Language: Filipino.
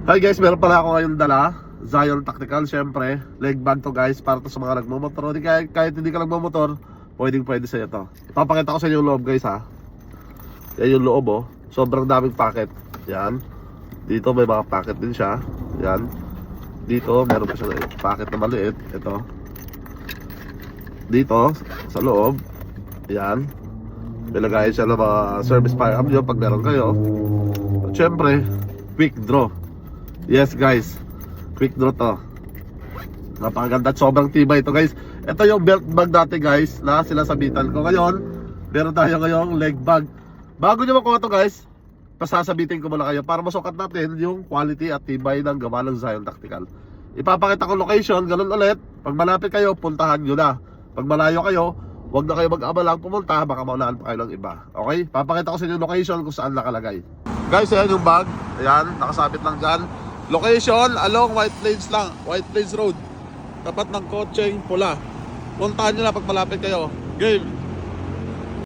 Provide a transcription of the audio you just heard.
Hi guys, meron pala ako ngayon dala Zion Tactical, syempre leg bag to guys, para to sa mga nagmamotor. Kahit hindi ka nagmamotor, pwede sa'yo to. Ipapakita ko sa inyo yung loob guys ha. Yan yung loob oh. Sobrang daming packet. Yan. Dito may mga packet din siya. Yan. Dito meron pa siya packet na maliit. Ito. Dito sa loob. Yan. Nilagay siya ng mga service firearm nyo pag meron kayo. At syempre, quick draw. Yes guys, quick draw to. Napakaganda at sobrang tibay ito guys. Ito yung belt bag dati guys na sinasabitan ko. Ngayon, meron tayo ngayong leg bag. Bago nyo makuha to guys, pasasabitin ko muna kayo para masukat natin yung quality at tibay ng gawa ng Zion Tactical. Ipapakita ko location, ganun ulit. Pag malapit kayo, puntahan nyo na. Pag malayo kayo, huwag na kayo mag-abalang pumunta, baka maunahan pa kayo ng iba. Okay? Papakita ko sa inyo location kung saan nakalagay. Guys, ayan yung bag. Ayan, nakasabit lang dyan. Location, along White Plains lang. White Plains Road. Tapat ng kotseng pula. Puntahan nyo na pag malapit kayo. Game!